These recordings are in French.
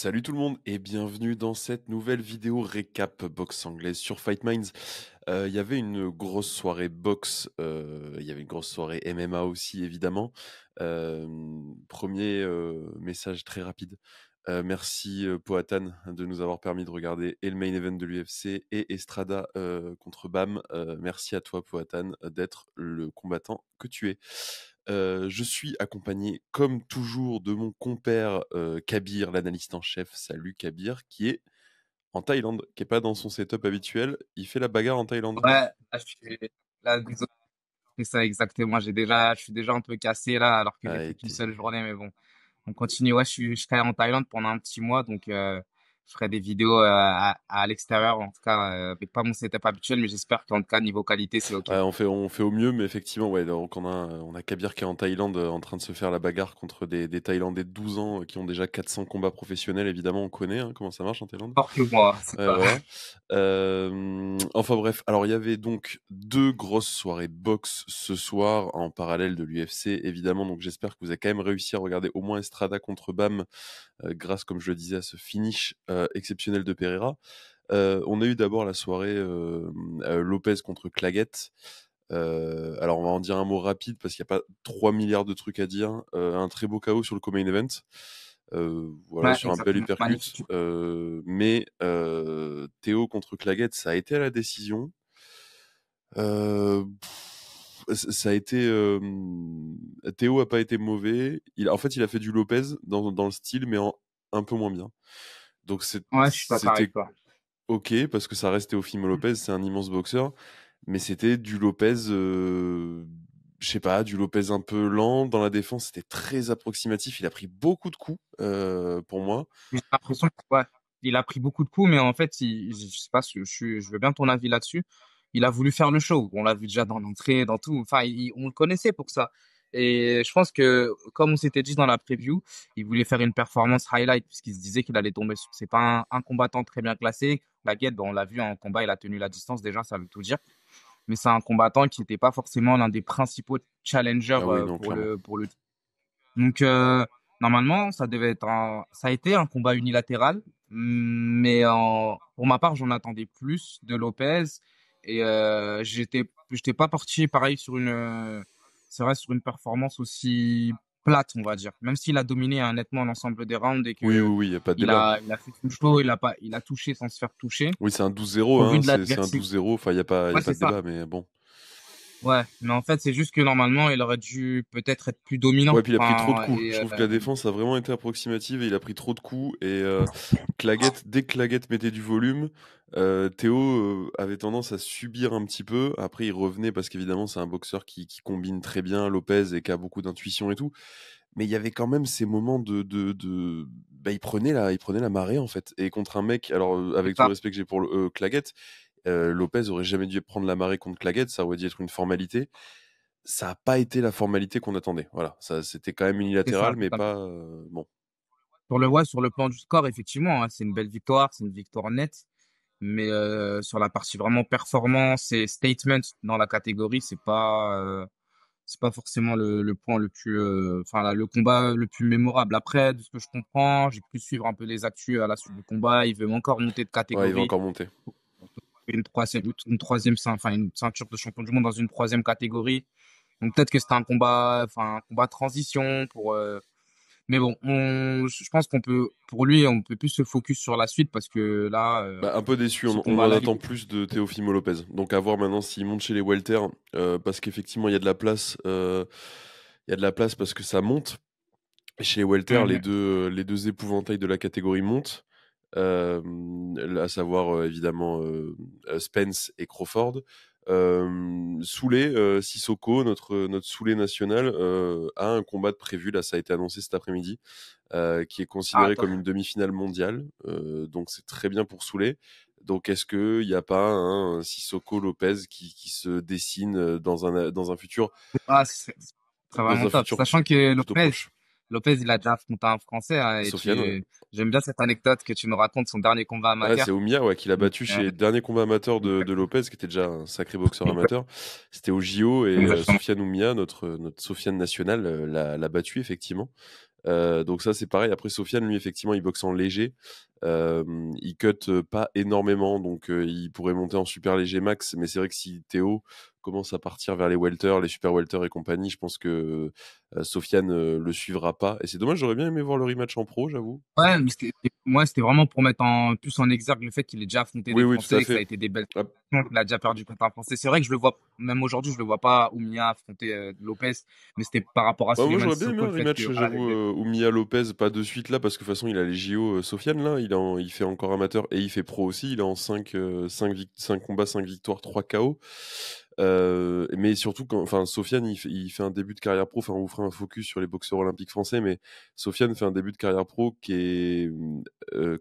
Salut tout le monde et bienvenue dans cette nouvelle vidéo récap boxe anglaise sur Fight Minds. Il y avait une grosse soirée boxe, il y avait une grosse soirée MMA aussi évidemment. Premier message très rapide. Merci Poatan de nous avoir permis de regarder et le main event de l'UFC et Estrada contre Bam. Merci à toi Poatan d'être le combattant que tu es. Je suis accompagné, comme toujours, de mon compère Kabir, l'analyste en chef. Salut Kabir, qui est en Thaïlande, qui est pas dans son setup habituel. Il fait la bagarre en Thaïlande. Ouais, là, désolé, c'est ça exactement. Je suis déjà un peu cassé là, alors que j'ai Ah, fait qu'une seule journée, mais bon, on continue. Ouais, je serai en Thaïlande pendant un petit mois, donc je ferai des vidéos à l'extérieur, en tout cas, avec pas mon setup habituel, mais j'espère qu'en tout cas niveau qualité, c'est ok. ouais, on fait au mieux, mais effectivement, ouais, donc on a Kabir qui est en Thaïlande en train de se faire la bagarre contre des Thaïlandais de 12 ans qui ont déjà 400 combats professionnels. Évidemment, on connaît comment ça marche en Thaïlande. Fort que moi, c'est Ouais, ça. voilà. Enfin bref, alors il y avait donc deux grosses soirées boxe ce soir en parallèle de l'UFC, évidemment. Donc j'espère que vous avez quand même réussi à regarder au moins Estrada contre Bam, grâce, comme je le disais, à ce finish exceptionnel de Pereira. On a eu d'abord la soirée Lopez contre Claggett. Alors on va en dire un mot rapide parce qu'il n'y a pas 3 milliards de trucs à dire. Un très beau KO sur le co-main event. Voilà, Ouais, sur un bel exactement. uppercut. Magnifique. Mais Théo contre Claggett, ça a été à la décision. Ça a été. Théo a pas été mauvais. En fait, il a fait du Lopez dans le style, mais un peu moins bien. Donc Ouais, je suis d'accord avec c'était toi. ok parce que ça reste Teofimo Lopez, c'est un immense boxeur, mais c'était du Lopez. Je sais pas, du Lopez un peu lent dans la défense, c'était très approximatif. Il a pris beaucoup de coups pour moi. J'ai l'impression que, ouais, il a pris beaucoup de coups, mais en fait, je sais pas, je veux bien ton avis là-dessus. Il a voulu faire le show. On l'a vu déjà dans l'entrée, dans tout. Enfin, on le connaissait pour ça. Et je pense que, comme on s'était dit dans la preview, il voulait faire une performance highlight puisqu'il se disait qu'il allait tomber sur. C'est pas un combattant très bien classé. Baguette, bon, on l'a vu en combat, il a tenu la distance déjà, ça veut tout dire. Mais c'est un combattant qui n'était pas forcément l'un des principaux challengers Ah oui, non, pour clairement. le. Donc normalement, ça a été un combat unilatéral, mais pour ma part, j'en attendais plus de Lopez et j'étais pas parti pareil c'est vrai sur une performance aussi plate, on va dire. Même s'il a dominé nettement l'ensemble des rounds et Oui, oui, que oui, il n'y a pas de débat. il a fait tout le show, il a touché sans se faire toucher. Oui, c'est un 12-0, Au vu hein, de c'est un l'adversité, 12-0, enfin, il y ouais, a pas c'est de ça. débat, mais bon. Ouais, mais en fait, c'est juste que normalement, il aurait dû peut-être être plus dominant. Ouais, puis il a pris trop de Enfin, coups. Je trouve que la défense a vraiment été approximative et il a pris trop de coups. Et Claggett, dès que Claggett mettait du volume, Théo avait tendance à subir un petit peu. Après, il revenait parce qu'évidemment, c'est un boxeur qui combine très bien Lopez et qui a beaucoup d'intuition et tout. Mais il y avait quand même ces moments Bah, il prenait la marée en fait. Et contre un mec, alors c'est avec tout le ça. respect que j'ai pour Claggett, Lopez aurait jamais dû prendre la marée contre Claggett, ça aurait dû être une formalité. Ça a pas été la formalité qu'on attendait. Voilà, ça c'était quand même C'est ça, unilatéral, mais totalement. pas bon. Sur le plan du score, effectivement, hein, c'est une belle victoire, c'est une victoire nette. Mais sur la partie vraiment performance et statement dans la catégorie, c'est pas forcément le point le plus, enfin le combat le plus mémorable. Après, de ce que je comprends, j'ai pu suivre un peu les actus à la suite du combat. Il veut encore monter de Ouais, il va catégorie, encore monter. enfin une ceinture de champion du monde dans une troisième catégorie. Donc peut-être que c'était un combat de transition pour. Mais bon, je pense pour lui, on peut plus se focus sur la suite parce que là, Bah, un peu déçu, ce on en combat-là, attend plus de Teofimo Lopez. Donc à voir maintenant s'il monte chez les welter, parce qu'effectivement il y a de la place, il y a de la place parce que ça monte. Et chez les welter, Mhm. les deux épouvantails de la catégorie montent, euh, à savoir évidemment Spence et Crawford. Souley, Sissoko, notre Souley national, a un combat de prévu, là ça a été annoncé cet après-midi, qui est Ah, considéré attends. comme une demi-finale mondiale. Donc c'est très bien pour Souley. Donc est-ce qu'il n'y a pas un Sissoko Lopez qui se dessine dans un futur, Ah, c'est dans vraiment un top. futur Sachant que plutôt proche? Lopez, il a déjà affronté un Français, hein, Sofiane, ouais. j'aime bien cette anecdote que tu nous racontes, son dernier combat Ouais, c'est amateur. Oumia, ouais, qui l'a Donc, battu chez le dernier combat amateur de Lopez, qui était déjà un sacré boxeur amateur. C'était au JO et exactement. Sofiane Oumia, notre Sofiane national, l'a battu effectivement. Donc ça, c'est pareil. Après, Sofiane, lui, effectivement, il boxe en léger. Il cut pas énormément, donc il pourrait monter en super léger max. Mais c'est vrai que si Théo commence à partir vers les welter, les super welter et compagnie, je pense que Sofiane le suivra pas. Et c'est dommage, j'aurais bien aimé voir le rematch en pro, j'avoue. Ouais, mais moi, c'était vraiment pour mettre plus en exergue le fait qu'il ait déjà affronté Oui, des oui, tout à Français, que ça a fait. été des belles Ah, compétitions, qu'il a déjà perdu contre un Français. C'est vrai que je le vois, même aujourd'hui, je le vois pas Oumia affronter Lopez, mais c'était par rapport à bah, moi, Suleiman j'aurais bien aimé Sissoko, un le fait que, rematch, voilà, j'avoue, Oumia Lopez, pas de suite là, parce que de toute façon, il a les JO. Sofiane, là, il fait encore amateur et il fait pro aussi. Il est en 5 combats, 5 victoires, 3 KO. Mais surtout, enfin, Sofiane, il fait un début de carrière pro. Enfin, on vous fera un focus sur les boxeurs olympiques français, mais Sofiane fait un début de carrière pro qui est,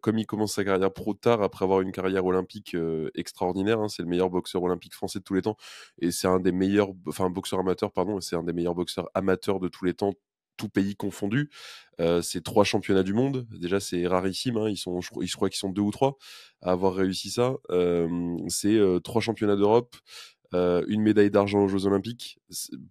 comme il commence sa carrière pro tard, après avoir une carrière olympique extraordinaire, hein, c'est le meilleur boxeur olympique français de tous les temps. Et c'est un des meilleurs, enfin, boxeur amateur, pardon, et c'est un des meilleurs boxeurs amateurs de tous les temps, tout pays confondu. C'est 3 championnats du monde. Déjà, c'est rarissime, hein. Je crois qu'ils sont 2 ou 3 à avoir réussi ça. C'est 3 championnats d'Europe, une médaille d'argent aux Jeux Olympiques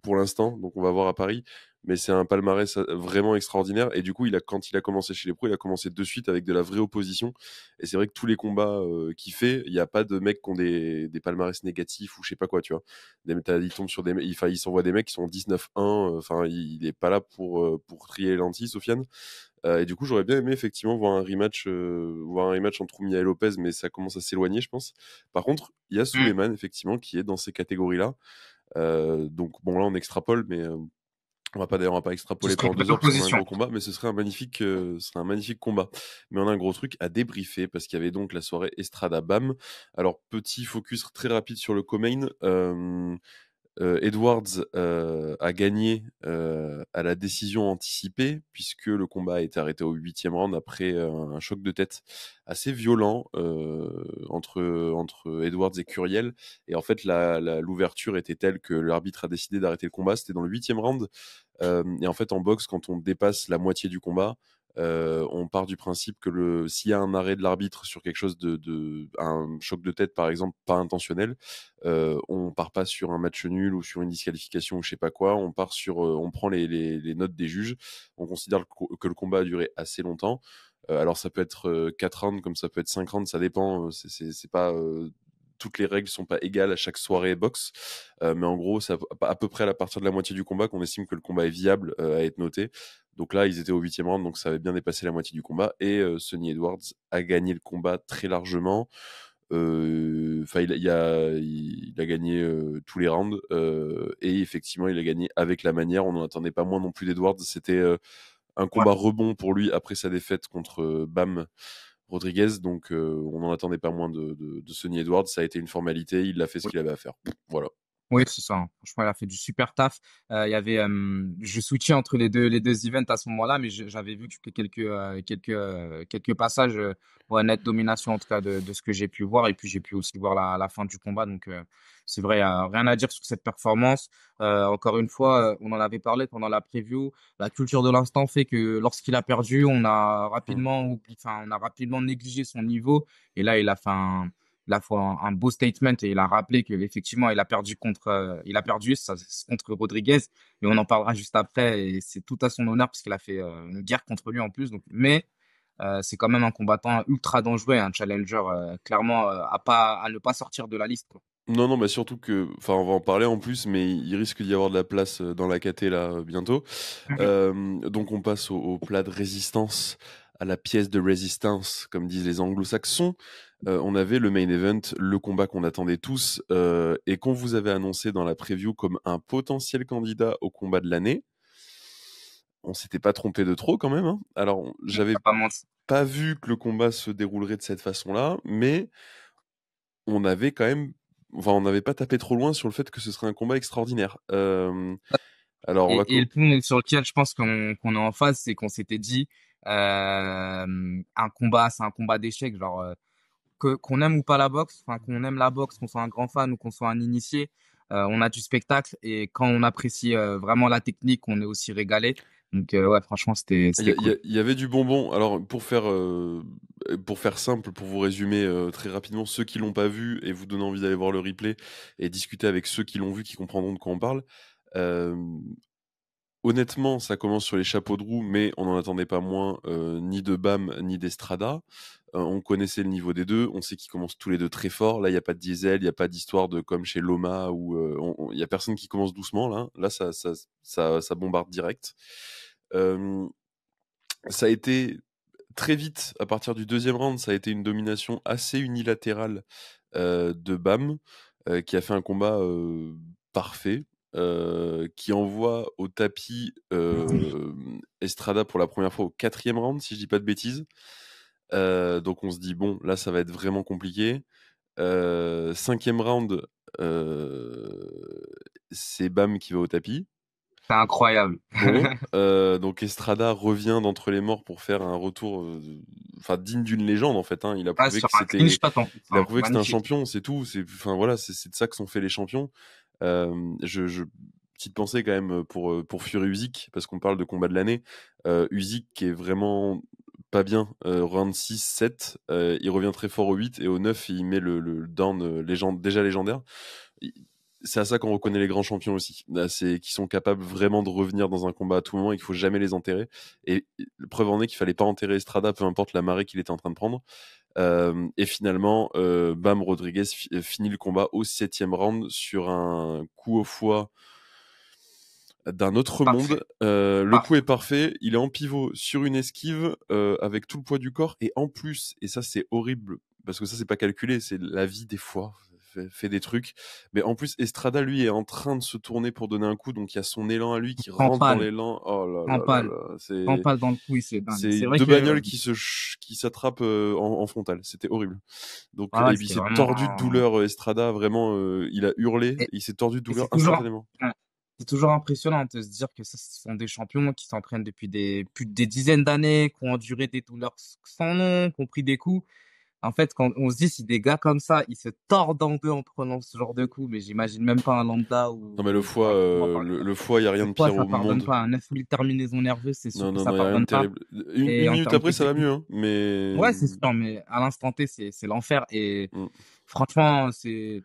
pour l'instant, donc on va voir à Paris. Mais c'est un palmarès vraiment extraordinaire. Et du coup, quand il a commencé chez les pros, il a commencé de suite avec de la vraie opposition. Et c'est vrai que tous les combats qu'il fait, il n'y a pas de mecs qui ont des palmarès négatifs ou je sais pas quoi, tu vois. Il tombe sur il s'envoie des mecs qui sont 19-1. Enfin, il est pas là pour trier les lentilles, Sofiane. Et du coup, j'aurais bien aimé effectivement voir un rematch entre Oumia et Lopez, mais ça commence à s'éloigner, je pense. Par contre, il y a Hmm. Souleymane, effectivement, qui est dans ces catégories-là. Donc, bon, là, on extrapole, mais on va pas Ce extrapoler serait pendant une belle 2 heures parce qu'on a un opposition. gros combat, mais ce serait un magnifique combat. Mais on a un gros truc à débriefer parce qu'il y avait donc la soirée Estrada Bam. Alors, petit focus très rapide sur le co-main. Edwards a gagné à la décision anticipée puisque le combat a été arrêté au 8e round après un choc de tête assez violent entre Edwards et Curiel. Et en fait, l'ouverture était telle que l'arbitre a décidé d'arrêter le combat. C'était dans le 8e round. Et en fait, en boxe, quand on dépasse la moitié du combat, on part du principe que s'il y a un arrêt de l'arbitre sur quelque chose un choc de tête par exemple pas intentionnel, on part pas sur un match nul ou sur une disqualification ou je sais pas quoi, on prend les notes des juges, on considère que le combat a duré assez longtemps. Alors ça peut être 4 rounds comme ça peut être 5 rounds, ça dépend, c'est pas toutes les règles sont pas égales à chaque soirée boxe, mais en gros c'est à peu près à partir de la moitié du combat qu'on estime que le combat est viable à être noté. Donc là, ils étaient au 8e round, donc ça avait bien dépassé la moitié du combat. Et Sonny Edwards a gagné le combat très largement. Enfin, il a gagné tous les rounds. Et effectivement, il a gagné avec la manière. On n'en attendait pas moins non plus d'Edwards. C'était un Ouais. combat rebond pour lui après sa défaite contre Bam Rodriguez. Donc, on n'en attendait pas moins de Sonny Edwards. Ça a été une formalité. Il a fait ce qu'il avait à faire. Voilà. Oui, c'est ça, hein. Franchement, elle a fait du super taf. Il y avait, je switchais entre les deux events à ce moment-là, mais j'avais vu que quelques passages, ouais, net domination en tout cas de ce que j'ai pu voir. Et puis j'ai pu aussi voir la fin du combat. Donc c'est vrai, il y a rien à dire sur cette performance. Encore une fois, on en avait parlé pendant la preview. La culture de l'instant fait que lorsqu'il a perdu, Hmm. on a rapidement négligé son niveau. Et là, il a fait un beau statement et il a rappelé qu'effectivement, il a perdu ça, c'est contre Rodriguez et on en parlera juste après et c'est tout à son honneur parce qu'il a fait une guerre contre lui en plus. Donc, mais c'est quand même un combattant ultra dangereux et un challenger clairement à ne pas sortir de la liste, quoi. Non, non, bah surtout que, enfin, on va en parler en plus, mais il risque d'y avoir de la place dans la KT là bientôt. Mhm. Donc on passe au plat de résistance, à la pièce de résistance, comme disent les anglo-saxons. On avait le main event, le combat qu'on attendait tous et qu'on vous avait annoncé dans la preview comme un potentiel candidat au combat de l'année. On s'était pas trompé de trop quand même, hein. Alors, On j'avais va pas mentir. pas vu que le combat se déroulerait de cette façon-là, mais on avait quand même, enfin, on n'avait pas tapé trop loin sur le fait que ce serait un combat extraordinaire. Alors, on va Et le point sur lequel je pense qu'on est en phase, c'est qu'on s'était dit c'est un combat d'échecs, genre qu'on aime ou pas la boxe, enfin qu'on aime la boxe, qu'on soit un grand fan ou qu'on soit un initié, on a du spectacle et quand on apprécie vraiment la technique, on est aussi régalé. Donc ouais, franchement, c'était cool. Il y avait du bonbon. Alors, pour faire simple, pour vous résumer très rapidement, ceux qui l'ont pas vu et vous donner envie d'aller voir le replay et discuter avec ceux qui l'ont vu, qui comprendront de quoi on parle. euh, honnêtement, ça commence sur les chapeaux de roue, mais on n'en attendait pas moins ni de Bam ni d'Estrada. On connaissait le niveau des deux, on sait qu'ils commencent tous les deux très fort. Là, il n'y a pas de diesel, il n'y a pas d'histoire de comme chez Loma où il n'y a personne qui commence doucement. Là ça bombarde direct. Ça a été très vite, à partir du deuxième round, ça a été une domination assez unilatérale de Bam, qui a fait un combat parfait, qui envoie au tapis Estrada pour la première fois au quatrième round, si je dis pas de bêtises. Donc on se dit, bon, là, ça va être vraiment compliqué. Cinquième round, c'est Bam qui va au tapis. C'est incroyable. Bon, donc Estrada revient d'entre les morts pour faire un retour digne d'une légende en fait. Hein. Il a Ah, prouvé sur que un clinch c'était, shot, en plus, il a hein. prouvé que c'était un Magnifique. champion, c'est tout. Voilà, c'est de ça que sont faits les champions. Petite pensée quand même pour Fury Usyk parce qu'on parle de combat de l'année. Usyk qui est vraiment pas bien, round 6, 7, il revient très fort au 8 et au 9 il met le down déjà légendaire. C'est à ça qu'on reconnaît les grands champions aussi. C'est qu'ils sont capables vraiment de revenir dans un combat à tout moment et qu'il faut jamais les enterrer. Et preuve en est qu'il fallait pas enterrer Estrada, peu importe la marée qu'il était en train de prendre. Et finalement, Bam Rodriguez finit le combat au 7e round sur un coup au foie d'un autre Parfait. monde. Le coup Parfait. est parfait. Il est en pivot sur une esquive avec tout le poids du corps. Et en plus, et ça c'est horrible parce que ça c'est pas calculé, c'est la vie des fois fait des trucs. Mais en plus, Estrada lui est en train de se tourner pour donner un coup, donc il y a son élan à lui qui En rentre dans pâle. l'élan. Oh là En là là pâle. là, En pâle dans le coup, c'est dingue. c'est C'est vrai deux que, bagnoles qui s'attrapent en frontale. C'était horrible. Donc, ah ouais, et puis il c'était s'est vraiment, tordu de douleur, Estrada, vraiment, il a hurlé, et, il s'est tordu de et douleur instantanément. c'est toujours impressionnant de se dire que ce sont des champions qui s'entraînent depuis plus de des dizaines d'années, qui ont enduré des douleurs sans nom, qui ont pris des coups. En fait, quand on se dit si des gars comme ça, ils se tordent en deux en prenant ce genre de coups, mais j'imagine même pas un lambda Non, mais le ou foie, un tournoi, par le exemple. foie, il n'y a rien Le de poids, pire ça au pardonne monde. pas. 9000 terminaisons nerveuses, c'est sûr Non, que non, ça non, il n'y a rien de pardonne pas. terrible. Une, Et une en minute termes après, ça va techniques, mieux, hein, mais... ouais, c'est sûr, mais à l'instant T, c'est l'enfer. Et Mm. franchement, c'est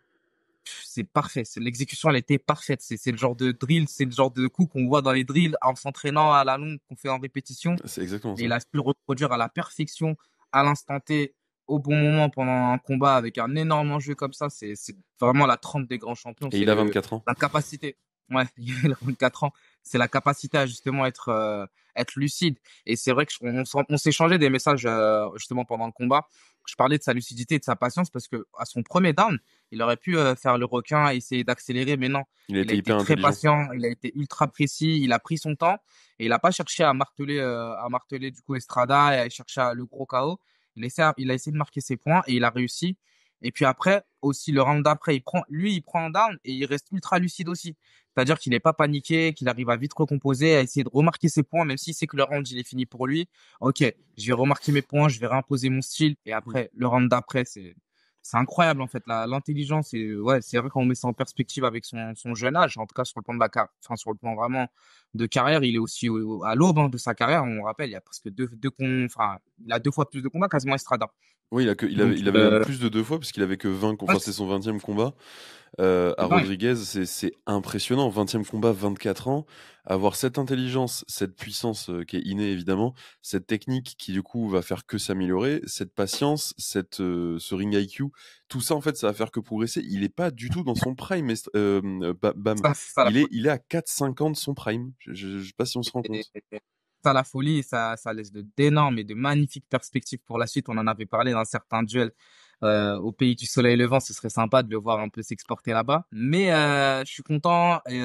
parfait. L'exécution, elle était parfaite. C'est le genre de drill, c'est le genre de coup qu'on voit dans les drills en s'entraînant à la longue, qu'on fait en répétition. C'est exactement Et ça. il a pu le reproduire à la perfection, à l'instant T, au bon moment pendant un combat avec un énorme enjeu comme ça. C'est vraiment la trempe des grands champions. Et C'est il a 24 ans. la capacité. Ouais, il a 24 ans. C'est la capacité à justement être lucide. Et c'est vrai que on s'est échangé des messages, justement pendant le combat. Je parlais de sa lucidité et de sa patience parce que à son premier down, il aurait pu faire le requin, essayer d'accélérer, mais non. Il a Il a été été hyper très intelligent. patient, il a été ultra précis, il a pris son temps et il a pas cherché à marteler du coup Estrada et à chercher le gros KO. Il a essayé de marquer ses points et il a réussi. Et puis après, aussi le round d'après, il prend un down et il reste ultra lucide aussi. C'est-à-dire qu'il n'est pas paniqué, qu'il arrive à vite recomposer, à essayer de remarquer ses points, même s'il sait que le round il est fini pour lui. Ok, je vais remarquer mes points, je vais réimposer mon style. Et Mm. après, le round d'après, c'est incroyable en fait l'intelligence et ouais, c'est vrai qu'on met ça en perspective avec son jeune âge, en tout cas sur le plan de enfin sur le plan vraiment de carrière, il est aussi à l'aube, hein, de sa carrière. On rappelle, il y a presque enfin il a deux fois plus de combats quasiment Estrada. Oui, Donc il avait même plus de 2 fois, parce qu'il avait que 20, ouais, enfin, c'était son 20e combat. À c'est dingue. Rodriguez, c'est impressionnant. 20e combat, 24 ans. Avoir cette intelligence, cette puissance qui est innée évidemment, cette technique qui du coup va faire que s'améliorer, cette patience, ce ring IQ, tout ça en fait, ça va faire que progresser. Il est pas du tout dans son prime, Bam. Ça, c'est ça la folie. Il est à 4-5 ans de son prime. Je sais pas si on se rend compte. Et ça la folie, ça laisse d'énormes et de magnifiques perspectives pour la suite. On en avait parlé dans certains duels au pays du soleil levant. Ce serait sympa de le voir un peu s'exporter là-bas. Mais je suis content et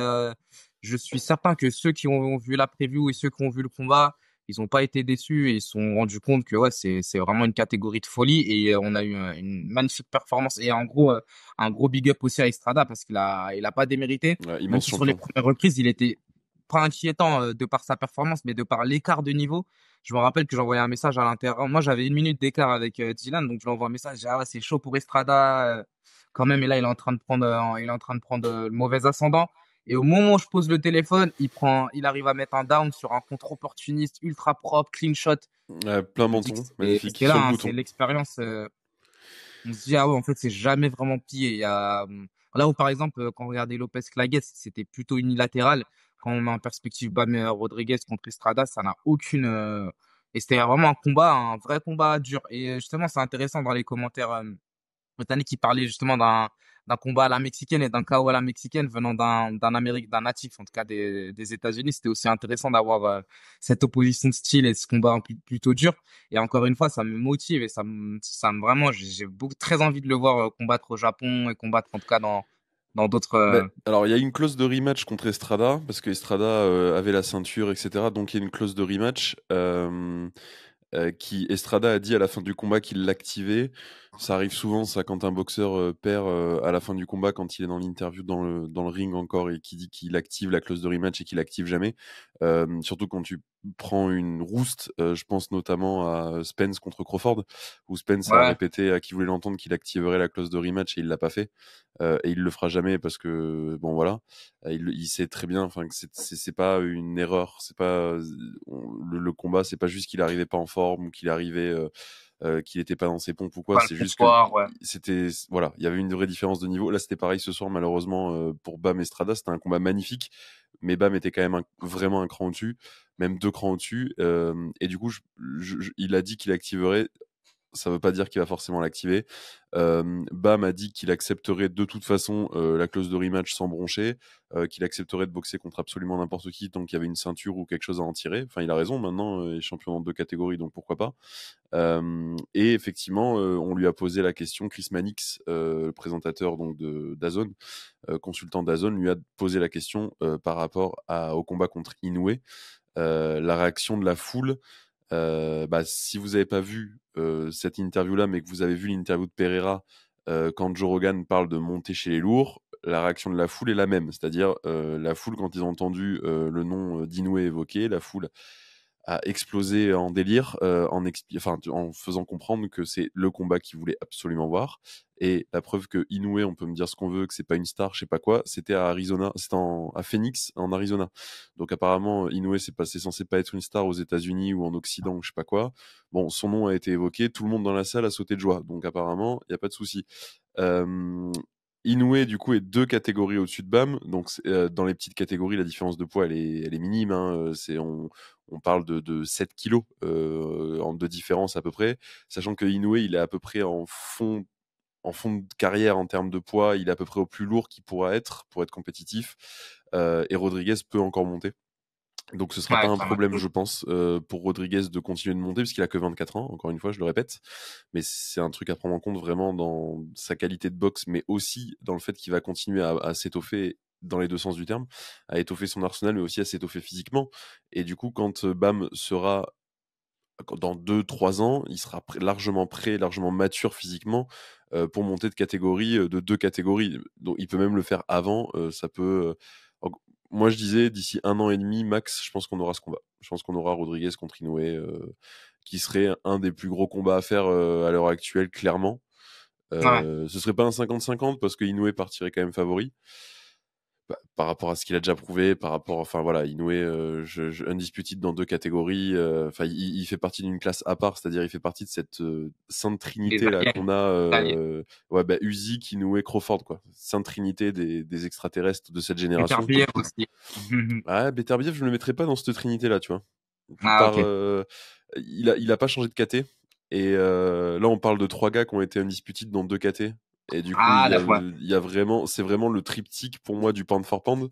je suis certain que ceux qui ont vu la preview et ceux qui ont vu le combat, ils n'ont pas été déçus et ils se sont rendus compte que ouais, c'est vraiment une catégorie de folie et on a eu une magnifique performance et en gros un gros big up aussi à Estrada parce qu'il a pas démérité. Ouais, Même immense si sur les champion. premières reprises, il était pas inquiétant de par sa performance, mais de par l'écart de niveau. Je me rappelle que j'envoyais un message à l'intérieur. Moi, j'avais une minute d'écart avec Dylan, donc je lui envoie un message. Je dis, ah ouais, c'est chaud pour Estrada quand même. Et là, il est en train de prendre, il est en train de prendre le mauvais ascendant. Et au moment où je pose le téléphone, il arrive à mettre un down sur un contre opportuniste ultra propre, clean shot. Plein Je me dis que menton, magnifique, c'est là, sur le hein, bouton. c'est l'expérience. On se dit, ah ouais, en fait, c'est jamais vraiment plié. Là où, par exemple, quand on regardait Lopez Claguez, c'était plutôt unilatéral. quand on met en perspective Bam Rodriguez contre Estrada, ça n'a aucune. Et c'était vraiment un combat, un vrai combat dur. Et justement, c'est intéressant dans les commentaires britannique qui parlait justement d'un combat à la mexicaine et d'un KO à la mexicaine venant d'un natif, en tout cas des États-Unis. C'était aussi intéressant d'avoir cette opposition de style et ce combat plutôt dur. Et encore une fois, ça me motive et vraiment, j'ai beaucoup très envie de le voir combattre au Japon et combattre en tout cas dans d'autres. Ben, alors, il y a une clause de rematch contre Estrada, parce que Estrada avait la ceinture, etc. Donc, il y a une clause de rematch. Qui Estrada a dit à la fin du combat qu'il l'activait. Ça arrive souvent, ça, quand un boxeur perd à la fin du combat, quand il est dans l'interview dans le ring encore et qui dit qu'il active la clause de rematch et qu'il l'active jamais. Surtout quand tu prends une rouste, je pense notamment à Spence contre Crawford, où Spence a Ouais, répété à qui voulait l'entendre qu'il activerait la clause de rematch et il l'a pas fait. Et il le fera jamais parce que, bon voilà, il sait très bien, enfin, que c'est pas une erreur, c'est pas le combat, c'est pas juste qu'il arrivait pas en forme ou qu'il arrivait, qu'il était pas dans ses pompes ou quoi. pas le C'est bon juste que soir, ouais. c'était, voilà, il y avait une vraie différence de niveau. Là, c'était pareil ce soir, malheureusement, pour Bam Estrada, c'était un combat magnifique, mais Bam était quand même vraiment un cran au-dessus, même 2 crans au-dessus. Et du coup, il a dit qu'il activerait. Ça veut pas dire qu'il va forcément l'activer. Bam a dit qu'il accepterait de toute façon la clause de rematch sans broncher, qu'il accepterait de boxer contre absolument n'importe qui tant qu'il y avait une ceinture ou quelque chose à en tirer. Enfin, il a raison, maintenant, il est champion dans 2 catégories, donc pourquoi pas. Et effectivement, on lui a posé la question, Chris Mannix, le présentateur donc DAZN, consultant DAZN, lui a posé la question par rapport au combat contre Inoue. La réaction de la foule, bah, si vous n'avez pas vu cette interview-là, mais que vous avez vu l'interview de Pereira, quand Joe Rogan parle de monter chez les lourds, la réaction de la foule est la même. C'est-à-dire, la foule, quand ils ont entendu le nom d'Inoue évoqué, la foule a explosé en délire, en faisant comprendre que c'est le combat qu'ils voulaient absolument voir. Et la preuve que Inoue, on peut me dire ce qu'on veut, que c'est pas une star, je sais pas quoi, c'était à Arizona, c'était à Phoenix, en Arizona. Donc apparemment, Inoue, c'est censé pas être une star aux États-Unis ou en Occident ou je sais pas quoi. Bon, son nom a été évoqué, tout le monde dans la salle a sauté de joie. Donc apparemment, il y a pas de souci. Euh, Inoue, du coup, est 2 catégories au-dessus de Bam. Donc, dans les petites catégories, la différence de poids, elle est minime, hein. On parle de 7 kilos de différence à peu près. Sachant que Inoue, il est à peu près en fond de carrière en termes de poids. Il est à peu près au plus lourd qu'il pourra être pour être compétitif. Et Rodriguez peut encore monter. Donc ce sera pas Ouais, un ça m'a problème, je pense, pour Rodriguez de continuer de monter, puisqu'il a que 24 ans, encore une fois, je le répète. Mais c'est un truc à prendre en compte vraiment dans sa qualité de boxe, mais aussi dans le fait qu'il va continuer à s'étoffer dans les 2 sens du terme, à étoffer son arsenal, mais aussi à s'étoffer physiquement. Et du coup, quand Bam sera dans 2, 3 ans, il sera largement prêt, largement mature physiquement pour monter de catégorie, de 2 catégories. Donc, il peut même le faire avant. Ça peut. Moi, je disais d'ici 1 an et demi max, je pense qu'on aura ce combat. Je pense qu'on aura Rodriguez contre Inoue, qui serait un des plus gros combats à faire à l'heure actuelle, clairement. ouais. Ce serait pas un 50-50 parce que Inoue partirait quand même favori. Par rapport à ce qu'il a déjà prouvé, par rapport, enfin voilà, Inoue, undisputed dans 2 catégories. Enfin, il fait partie d'une classe à part, c'est-à-dire il fait partie de cette sainte Les trinité là aliens, qu'on a, ouais, bah, Usyk, Inoue, Crawford, quoi. Sainte trinité des extraterrestres de cette les génération. Beterbiev aussi. Ouais, Beterbiev, je le mettrais pas dans cette trinité là, tu vois. Ah, Par, ok. il a pas changé de KT. Et là, on parle de 3 gars qui ont été undisputed dans 2 KT. Et du coup, Ah, d'accord, ouais. il y a vraiment, c'est vraiment le triptyque pour moi du pound for pound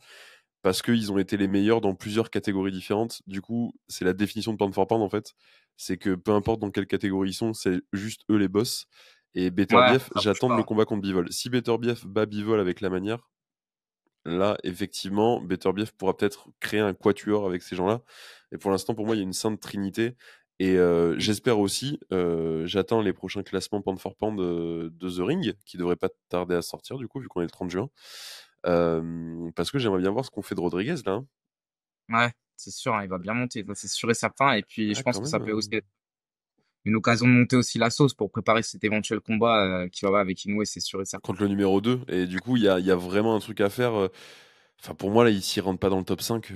parce qu'ils ont été les meilleurs dans plusieurs catégories différentes. Du coup, c'est la définition de pound for pound en fait. C'est que peu importe dans quelle catégorie ils sont, c'est juste eux les boss. Et Ouais, Beterbiev, ça bouge j'attends le pas. combat contre Bivol. Si Beterbiev bat Bivol avec la manière, là, effectivement, Beterbiev pourra peut-être créer un quatuor avec ces gens-là. Et pour l'instant, pour moi, il y a une sainte trinité. Et j'espère aussi, j'attends les prochains classements pound for pound de The Ring, qui devraient pas tarder à sortir, du coup, vu qu'on est le 30 juin. Parce que j'aimerais bien voir ce qu'on fait de Rodriguez, là, hein. Ouais, c'est sûr, hein, il va bien monter, ça, c'est sûr et certain. Et puis, je Ah, pense quand que même. ça peut aussi être une occasion de monter aussi la sauce pour préparer cet éventuel combat qui va avoir avec Inoue, c'est sûr et certain. Contre le numéro 2. Et du coup, il y a vraiment un truc à faire. Enfin, pour moi, là, s'il rentre pas dans le top 5,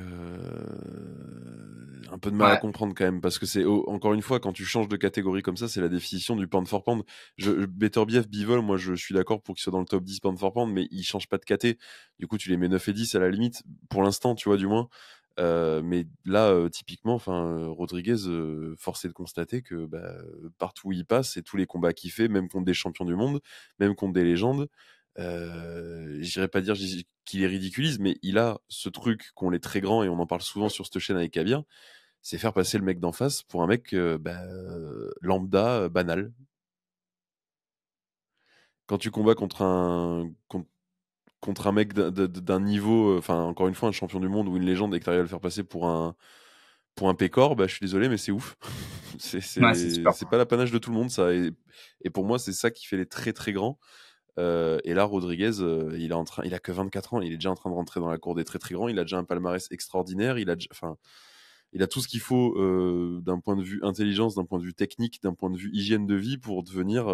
un peu de mal à Ouais, comprendre quand même, parce que encore une fois, quand tu changes de catégorie comme ça, c'est la définition du pound for pound. Better BF, Bivol, moi, je suis d'accord pour qu'il soit dans le top 10 pound for pound, mais il change pas de caté. Du coup, tu les mets 9 et 10 à la limite, pour l'instant, tu vois, du moins. Mais là, typiquement, Rodriguez, force est de constater que partout où il passe et tous les combats qu'il fait, même contre des champions du monde, même contre des légendes, j'irais pas dire qu'il les ridiculise, mais il a ce truc qu'ont les très grands, et on en parle souvent sur cette chaîne avec Kabir, c'est faire passer le mec d'en face pour un mec lambda, banal. Quand tu combats contre un mec d'un niveau, encore une fois, un champion du monde ou une légende, et que tu arrives à le faire passer pour un pécor, je suis désolé, mais c'est ouf. ouais, c'est super. C'est pas l'apanage de tout le monde, ça. Et pour moi, c'est ça qui fait les très très grands. Et là, Rodriguez, il a que 24 ans, il est déjà en train de rentrer dans la cour des très très grands. Il a déjà un palmarès extraordinaire. Il a tout ce qu'il faut d'un point de vue intelligence, d'un point de vue technique, d'un point de vue hygiène de vie pour devenir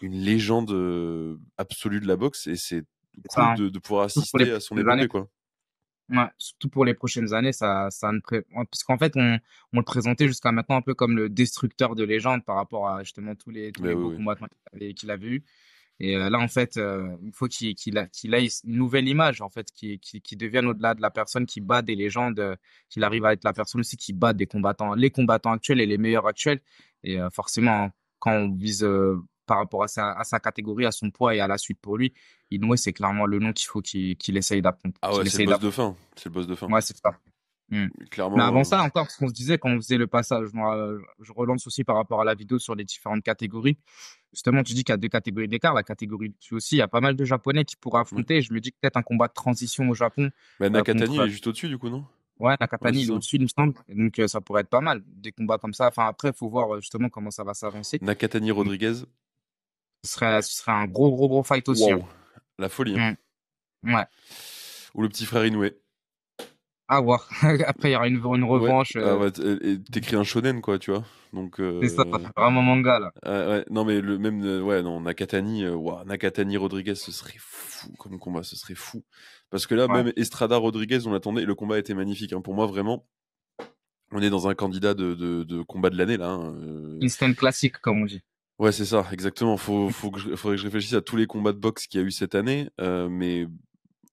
une légende absolue de la boxe. Et c'est C'est ça, cool hein. de pouvoir Surtout pour les assister à son prochaines années. épopée, quoi. Ouais, surtout pour les prochaines années, parce qu'en fait, on le présentait jusqu'à maintenant un peu comme le destructeur de légende par rapport à justement tous Ben les beaux oui, oui. combattants qu'il avait eu. Et là, en fait, il faut qu'il ait une nouvelle image, en fait, qui devienne au-delà de la personne qui bat des légendes, qu'il arrive à être la personne aussi qui bat des combattants, les combattants actuels et les meilleurs actuels. Et forcément, quand on vise par rapport à sa catégorie, à son poids et à la suite pour lui, Inoue, c'est clairement le nom qu'il faut qu'il essaye d'apprendre. Ah ouais, Qu'il c'est le essaye boss de d'apprendre. fin. C'est le boss de fin. Ouais, c'est ça. Hmm. Mais Clairement. avant ça, encore, ce qu'on se disait quand on faisait le passage, moi, je relance aussi par rapport à la vidéo sur les différentes catégories. Justement, tu dis qu'il y a deux catégories d'écart. La catégorie dessus aussi, il y a pas mal de Japonais qui pourraient Ouais. affronter. Je me dis que peut-être un combat de transition au Japon Nakatani, il contre est juste au-dessus, du coup, non? ouais, Ouais, Nakatani, c'est il est ça. au-dessus, il me semble. Et donc, ça pourrait être pas mal. Des combats comme ça. Enfin, après, il faut voir justement comment ça va s'avancer. Nakatani Donc, Rodriguez. ce serait un gros fight aussi, hein. Waouh. La folie, hein. Hmm. Ouais, Ou le petit frère Inoue. à voir. Après, il y aura une Ouais, revanche. ah ouais, et t'écris un shonen, quoi, tu vois. Donc, C'est ça, vraiment manga, là. ouais, non, mais ouais, non, Nakatani, ouah, Nakatani Rodriguez, ce serait fou comme combat, ce serait fou. Parce que là, Ouais. même Estrada Rodriguez, on l'attendait, et le combat était magnifique, hein. Pour moi, vraiment, on est dans un candidat de combat de l'année, là, hein. Instant classique, comme on dit. Ouais, c'est ça, exactement. Faudrait que je réfléchisse à tous les combats de boxe qu'il y a eu cette année, mais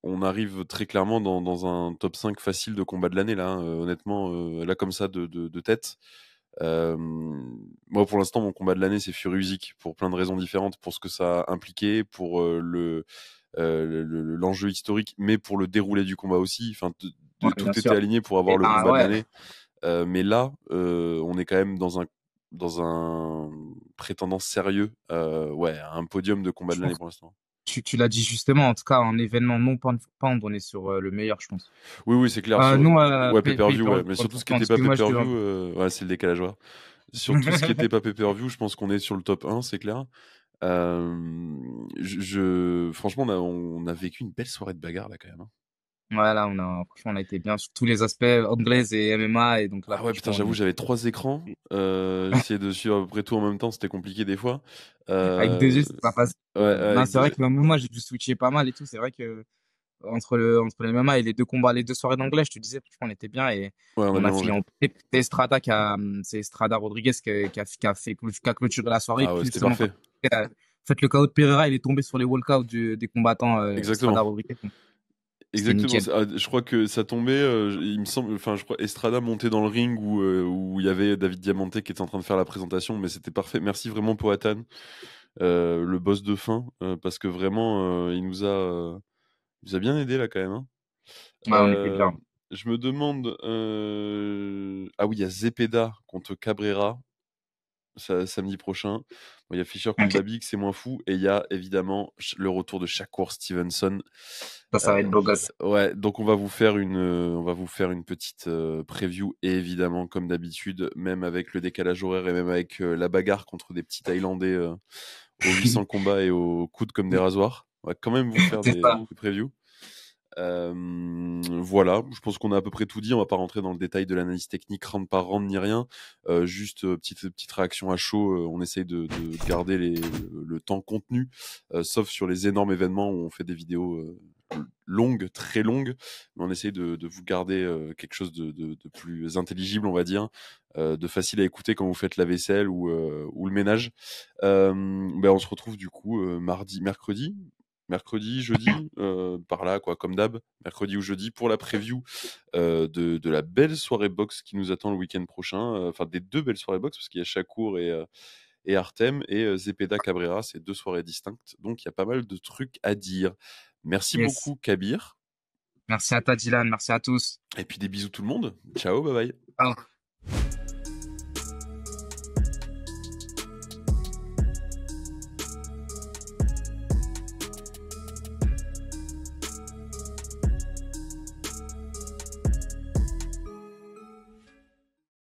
on arrive très clairement dans un top 5 facile de combat de l'année, là, hein. Honnêtement, là, comme ça, de tête. Euh, Moi, pour l'instant, mon combat de l'année, c'est Fury Usyk, pour plein de raisons différentes, pour ce que ça a impliqué, pour l'enjeu historique, mais pour le déroulé du combat aussi. Enfin, Ouais, bien tout était sûr. aligné pour avoir Et le ben, combat de ouais, l'année. Mais là, on est quand même dans un prétendant sérieux, ouais, à un podium de combat je de l'année pense pour l'instant. tu l'as dit justement, en tout cas, en événement non pound for pound, on est sur le meilleur, je pense. Oui, oui, c'est clair. Non, Ouais, pay pay-per-view, per ouais. view, Mais pound surtout for ce qui pound. n'était pas Excuse-moi, je pay-per-view, te... ouais, c'est le décalage horaire. Sur tout ce qui était pas pay-per-view, je pense qu'on est sur le top 1, c'est clair. Franchement, on a vécu une belle soirée de bagarre là quand même, hein. Voilà, franchement, on a été bien sur tous les aspects, anglaise et MMA, et donc là, Ah ouais, putain, franchement, j'avoue, j'avais 3 écrans. J'essayais de suivre à peu près tout en même temps, c'était compliqué des fois. avec deux yeux, Euh, c'est pas facile. ouais, Non, avec c'est vrai que même moi, j'ai dû switcher pas mal et tout. C'est vrai que entre les MMA et les deux combats, les deux soirées d'anglais, je te disais, franchement, on était bien et ouais, on a on bien a mangé. fini en c'est Estrada Rodriguez qui a clôturé la soirée. Ah ouais, Puis c'était justement, parfait. en fait, le KO de Pereira, il est tombé sur les walkouts des combattants Exactement. Estrada Rodriguez. Donc, c'était Exactement. nickel. Je crois que ça tombait, il me semble, je crois Estrada montait dans le ring où il y avait David Diamante qui était en train de faire la présentation, mais c'était parfait. Merci vraiment pour Athan, le boss de fin, parce que vraiment, il nous a bien aidé là quand même, hein. Ouais, on était Euh, bien. je me demande, ah oui, il y a Zepeda contre Cabrera, samedi prochain. Bon, il y a Fischer contre Ok. Babik, c'est moins fou. Et il y a évidemment le retour de Shakur Stevenson. Ça va être beau gosse. Ouais, donc on va vous faire une petite preview. Et évidemment, comme d'habitude, même avec le décalage horaire et même avec la bagarre contre des petits Thaïlandais aux 800 combats et aux coudes comme des rasoirs, on va quand même vous faire C'est ça. des previews. Voilà, je pense qu'on a à peu près tout dit. On va pas rentrer dans le détail de l'analyse technique round par round ni rien. Juste petite réaction à chaud. On essaye de garder le temps contenu, sauf sur les énormes événements où on fait des vidéos longues, très longues, mais on essaye de vous garder quelque chose de plus intelligible, on va dire, de facile à écouter quand vous faites la vaisselle ou le ménage. On se retrouve du coup mercredi, jeudi, par là, quoi, comme d'hab, mercredi ou jeudi, pour la preview de la belle soirée boxe qui nous attend le week-end prochain. Enfin, des deux belles soirées boxe, parce qu'il y a Shakur et Artem, et Zepeda Cabrera, c'est deux soirées distinctes. Donc, il y a pas mal de trucs à dire. Merci Yes. beaucoup, Kabir. Merci à toi, Dylan. Merci à tous. Et puis des bisous tout le monde. Ciao, bye bye. Ciao.